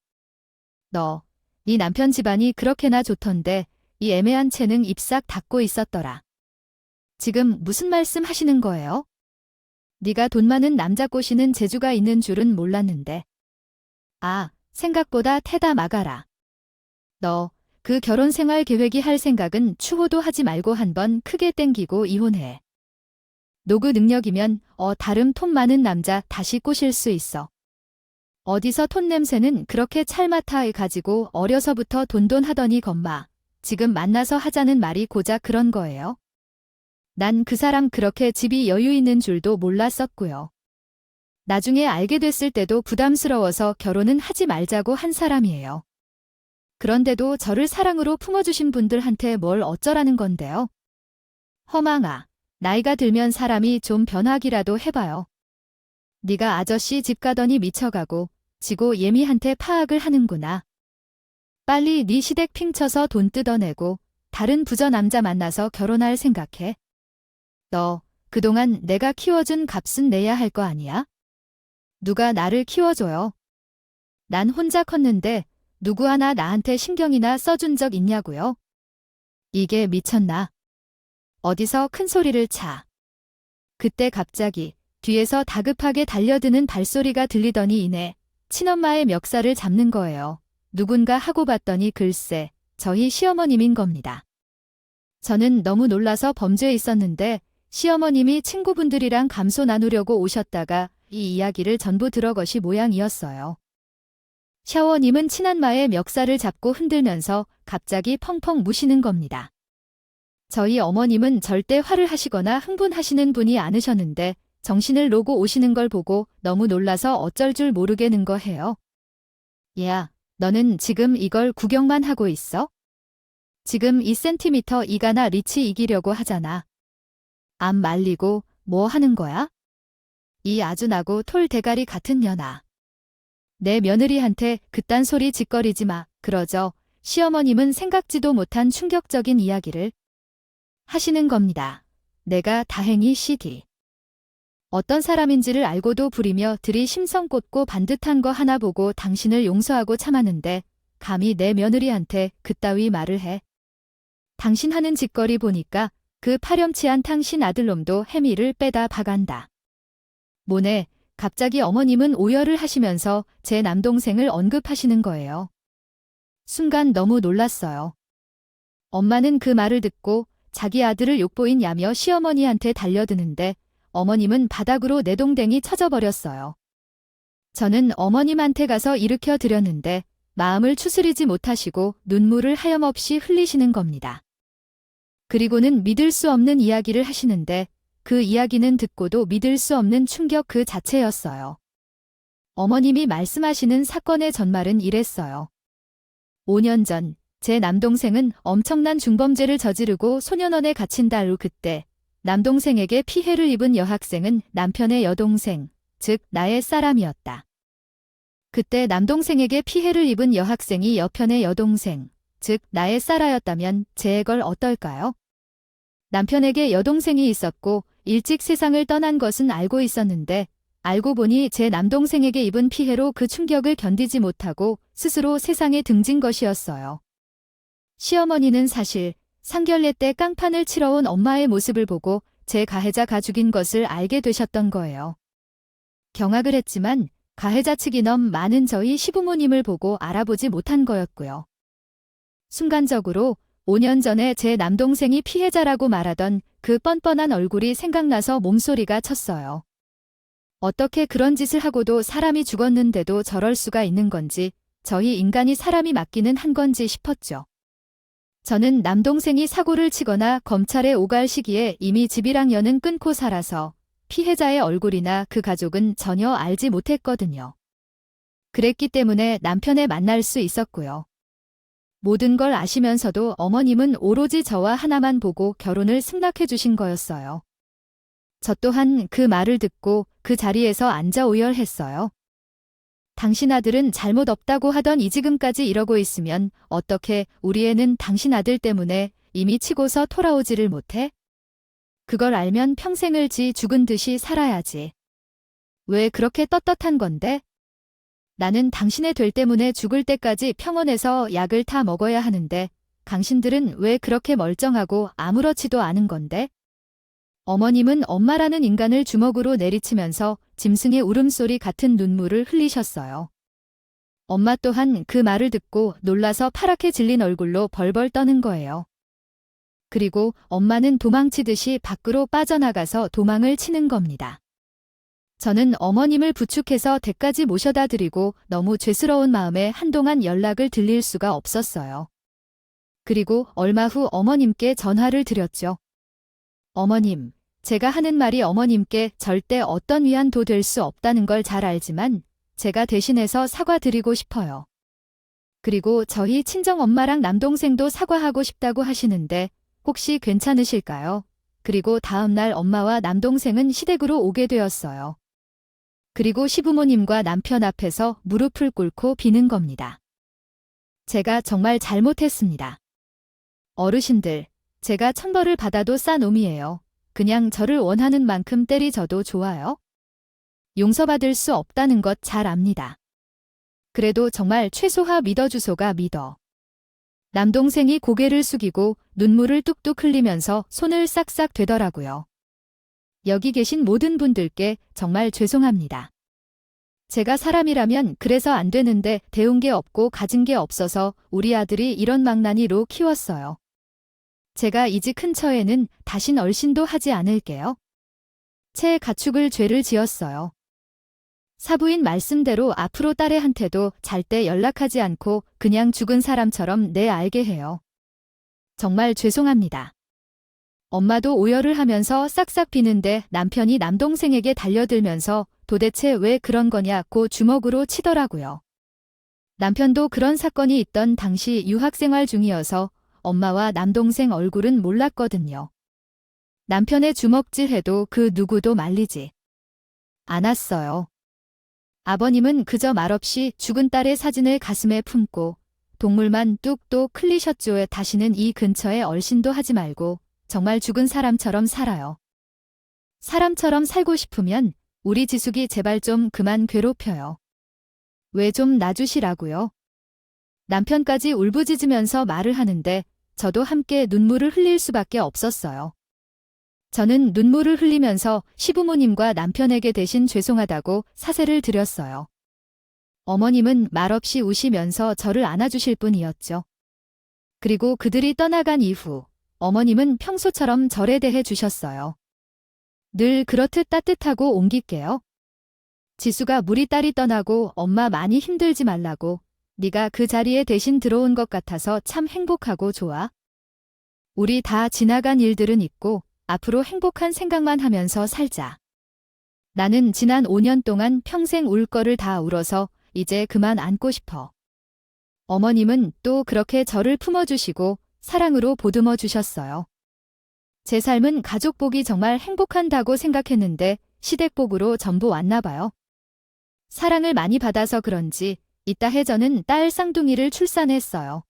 Speaker 1: 네 남편 집안이 그렇게나 좋던데 이 애매한 채는 입싹 닫고 있었더라. 지금 무슨 말씀 하시는 거예요? 네가 돈 많은 남자 꼬시는 재주가 있는 줄은 몰랐는데. 아, 생각보다 태다 막아라. 너 그 결혼 생활 계획이 할 생각은 추호도 하지 말고 한번 크게 땡기고 이혼해. 노그 능력이면 다름 돈 많은 남자 다시 꼬실 수 있어. 어디서 돈 냄새는 그렇게 찰맡아 가지고 어려서부터 돈돈 하더니 겁마. 지금 만나서 하자는 말이 고작 그런 거예요. 난 그 사람 그렇게 집이 여유 있는 줄도 몰랐었고요. 나중에 알게 됐을 때도 부담스러워서 결혼은 하지 말자고 한 사람이에요. 그런데도 저를 사랑으로 품어주신 분들한테 뭘 어쩌라는 건데요. 허망아, 나이가 들면 사람이 좀 변하기라도 해봐요. 네가 아저씨 집 가더니 미쳐가고 지고 예미한테 파악을 하는구나. 빨리 네 시댁 핑쳐서 돈 뜯어내고 다른 부저 남자 만나서 결혼할 생각해. 너 그동안 내가 키워준 값은 내야 할 거 아니야? 누가 나를 키워줘요? 난 혼자 컸는데 누구 하나 나한테 신경이나 써준 적 있냐고요? 이게 미쳤나? 어디서 큰 소리를 차. 그때 갑자기 뒤에서 다급하게 달려드는 발소리가 들리더니 이내 친엄마의 멱살을 잡는 거예요. 누군가 하고 봤더니 글쎄 저희 시어머님인 겁니다. 저는 너무 놀라서 범죄에 있었는데 시어머님이 친구분들이랑 감소 나누려고 오셨다가 이 이야기를 전부 들어것이 모양이었어요. 샤워님은 친엄마의 멱살을 잡고 흔들면서 갑자기 펑펑 무시는 겁니다. 저희 어머님은 절대 화를 하시거나 흥분하시는 분이 않으셨는데 정신을 놓고 오시는 걸 보고 너무 놀라서 어쩔 줄 모르겠는 거 해요. 야, 너는 지금 이걸 구경만 하고 있어? 지금 2cm 이가나 리치 이기려고 하잖아. 암 말리고 뭐 하는 거야? 이 아주 나고 톨 대가리 같은 년아. 내 며느리한테 그딴 소리 짓거리지 마. 그러죠. 시어머님은 생각지도 못한 충격적인 이야기를 하시는 겁니다. 내가 다행히 CD. 어떤 사람인지를 알고도 부리며 들이 심성 꽂고 반듯한 거 하나 보고 당신을 용서하고 참았는데 감히 내 며느리한테 그따위 말을 해. 당신 하는 짓거리 보니까 그 파렴치한 당신 아들놈도 해미를 빼다 봐간다. 뭐네, 갑자기 어머님은 오열을 하시면서 제 남동생을 언급하시는 거예요. 순간 너무 놀랐어요. 엄마는 그 말을 듣고 자기 아들을 욕보인 야며 시어머니한테 달려드는데 어머님은 바닥으로 내동댕이 쳐져버렸어요. 저는 어머님한테 가서 일으켜 드렸는데 마음을 추스리지 못하시고 눈물을 하염없이 흘리시는 겁니다. 그리고는 믿을 수 없는 이야기를 하시는데 그 이야기는 듣고도 믿을 수 없는 충격 그 자체였어요. 어머님이 말씀하시는 사건의 전말은 이랬어요. 5년 전 제 남동생은 엄청난 중범죄를 저지르고 소년원에 갇힌 달로 그때 남동생에게 피해를 입은 여학생은 남편의 여동생, 즉 나의 사람이었다. 그때 남동생에게 피해를 입은 여학생이 여편의 여동생, 즉 나의 쌀아였다면 제걸 어떨까요? 남편에게 여동생이 있었고 일찍 세상을 떠난 것은 알고 있었는데 알고 보니 제 남동생에게 입은 피해로 그 충격을 견디지 못하고 스스로 세상에 등진 것이었어요. 시어머니는 사실 상견례 때 깡판을 치러 온 엄마의 모습을 보고 제 가해자가 죽인 것을 알게 되셨던 거예요. 경악을 했지만 가해자 측이 너무 많은 저희 시부모님을 보고 알아보지 못한 거였고요. 순간적으로 5년 전에 제 남동생이 피해자라고 말하던 그 뻔뻔한 얼굴이 생각나서 몸소리가 쳤어요. 어떻게 그런 짓을 하고도 사람이 죽었는데도 저럴 수가 있는 건지 저희 인간이 사람이 맞기는 한 건지 싶었죠. 저는 남동생이 사고를 치거나 검찰에 오갈 시기에 이미 집이랑 연은 끊고 살아서 피해자의 얼굴이나 그 가족은 전혀 알지 못했거든요. 그랬기 때문에 남편을 만날 수 있었고요. 모든 걸 아시면서도 어머님은 오로지 저와 하나만 보고 결혼을 승낙해 주신 거였어요. 저 또한 그 말을 듣고 그 자리에서 앉아 오열했어요. 당신 아들은 잘못 없다고 하던 이 지금까지 이러고 있으면 어떻게 우리 애는 당신 아들 때문에 이미 치고서 돌아오지를 못해? 그걸 알면 평생을 죽은 듯이 살아야지. 왜 그렇게 떳떳한 건데? 나는 당신의 될 때문에 죽을 때까지 평원에서 약을 타 먹어야 하는데 당신들은 왜 그렇게 멀쩡하고 아무렇지도 않은 건데? 어머님은 엄마라는 인간을 주먹으로 내리치면서 짐승의 울음소리 같은 눈물을 흘리셨어요. 엄마 또한 그 말을 듣고 놀라서 파랗게 질린 얼굴로 벌벌 떠는 거예요. 그리고 엄마는 도망치듯이 밖으로 빠져나가서 도망을 치는 겁니다. 저는 어머님을 부축해서 댁까지 모셔다 드리고 너무 죄스러운 마음에 한동안 연락을 드릴 수가 없었어요. 그리고 얼마 후 어머님께 전화를 드렸죠. 어머님, 제가 하는 말이 어머님께 절대 어떤 위안도 될 수 없다는 걸 잘 알지만 제가 대신해서 사과드리고 싶어요. 그리고 저희 친정엄마랑 남동생도 사과하고 싶다고 하시는데 혹시 괜찮으실까요? 그리고 다음날 엄마와 남동생은 시댁으로 오게 되었어요. 그리고 시부모님과 남편 앞에서 무릎을 꿇고 비는 겁니다. 제가 정말 잘못했습니다. 어르신들, 제가 천벌을 받아도 싼 놈이에요. 그냥 저를 원하는 만큼 때리져도 좋아요. 용서받을 수 없다는 것 잘 압니다. 그래도 정말 최소화 믿어주소가 믿어. 남동생이 고개를 숙이고 눈물을 뚝뚝 흘리면서 손을 싹싹 대더라고요. 여기 계신 모든 분들께 정말 죄송합니다. 제가 사람이라면 그래서 안 되는데 배운 게 없고 가진 게 없어서 우리 아들이 이런 망나니로 키웠어요. 제가 이직 근처에는 다신 얼씬도 하지 않을게요. 채 가축을 죄를 지었어요. 사부인 말씀대로 앞으로 딸애한테도 잘 때 연락하지 않고 그냥 죽은 사람처럼 내 알게 해요. 정말 죄송합니다. 엄마도 오열을 하면서 싹싹 비는데 남편이 남동생에게 달려들면서 도대체 왜 그런 거냐고 주먹으로 치더라고요. 남편도 그런 사건이 있던 당시 유학생활 중이어서 엄마와 남동생 얼굴은 몰랐거든요. 남편의 주먹질해도 그 누구도 말리지 않았어요. 아버님은 그저 말없이 죽은 딸의 사진을 가슴에 품고 동물만 뚝뚝 흘리셨죠. 다시는 이 근처에 얼씬도 하지 말고 정말 죽은 사람처럼 살아요. 사람처럼 살고 싶으면 우리 지숙이 제발 좀 그만 괴롭혀요. 왜 좀 놔주시라고요. 남편까지 울부짖으면서 말을 하는데 저도 함께 눈물을 흘릴 수밖에 없었어요. 저는 눈물을 흘리면서 시부모님과 남편에게 대신 죄송하다고 사죄를 드렸어요. 어머님은 말없이 우시면서 저를 안아주실 뿐이었죠. 그리고 그들이 떠나간 이후 어머님은 평소처럼 절에 대해 주셨어요. 늘 그렇듯 따뜻하고 옮길게요. 지수가 우리 딸이 떠나고 엄마 많이 힘들지 말라고 네가 그 자리에 대신 들어온 것 같아서 참 행복하고 좋아. 우리 다 지나간 일들은 있고 앞으로 행복한 생각만 하면서 살자. 나는 지난 5년 동안 평생 울 거를 다 울어서 이제 그만 안고 싶어. 어머님은 또 그렇게 저를 품어주시고 사랑으로 보듬어 주셨어요. 제 삶은 가족복이 정말 행복한다고 생각했는데 시댁복으로 전부 왔나 봐요. 사랑을 많이 받아서 그런지 이따 해 저는 딸 쌍둥이를 출산했어요.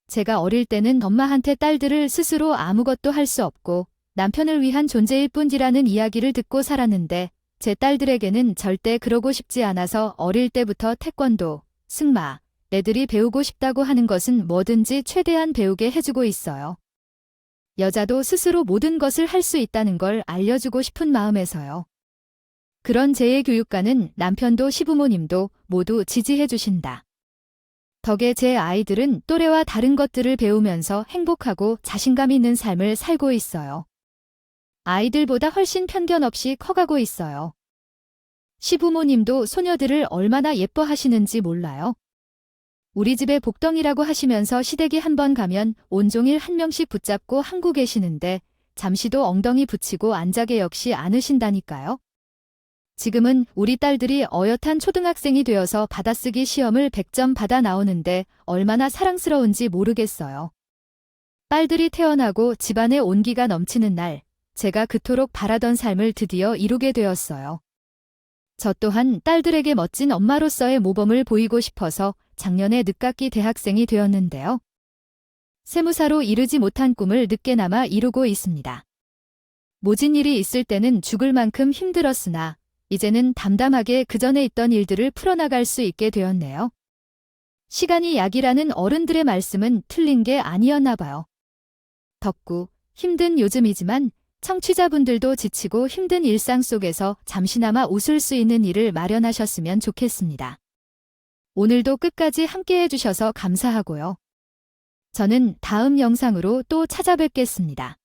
Speaker 1: 제가 어릴 때는 엄마한테 딸들을 스스로 아무것도 할 수 없고 남편을 위한 존재일 뿐이라는 이야기를 듣고 살았는데 제 딸들에게는 절대 그러고 싶지 않아서 어릴 때부터 태권도, 승마, 애들이 배우고 싶다고 하는 것은 뭐든지 최대한 배우게 해주고 있어요. 여자도 스스로 모든 것을 할 수 있다는 걸 알려주고 싶은 마음에서요. 그런 제의 교육과는 남편도 시부모님도 모두 지지해 주신다. 덕에 제 아이들은 또래와 다른 것들을 배우면서 행복하고 자신감 있는 삶을 살고 있어요. 아이들보다 훨씬 편견 없이 커가고 있어요. 시부모님도 소녀들을 얼마나 예뻐하시는지 몰라요. 우리 집에 복덩이라고 하시면서 시댁에 한번 가면 온종일 한 명씩 붙잡고 한구 계시는데 잠시도 엉덩이 붙이고 앉아계 역시 않으신다니까요. 지금은 우리 딸들이 어엿한 초등학생이 되어서 받아쓰기 시험을 100점 받아 나오는데 얼마나 사랑스러운지 모르겠어요. 딸들이 태어나고 집안에 온기가 넘치는 날, 제가 그토록 바라던 삶을 드디어 이루게 되었어요. 저 또한 딸들에게 멋진 엄마로서의 모범을 보이고 싶어서 작년에 늦깎이 대학생이 되었는데요. 세무사로 이루지 못한 꿈을 늦게나마 이루고 있습니다. 모진 일이 있을 때는 죽을 만큼 힘들었으나 이제는 담담하게 그전에 있던 일들을 풀어나갈 수 있게 되었네요. 시간이 약이라는 어른들의 말씀은 틀린 게 아니었나 봐요. 덥고 힘든 요즘이지만 청취자분들도 지치고 힘든 일상 속에서 잠시나마 웃을 수 있는 일을 마련하셨으면 좋겠습니다. 오늘도 끝까지 함께 해주셔서 감사하고요. 저는 다음 영상으로 또 찾아뵙겠습니다.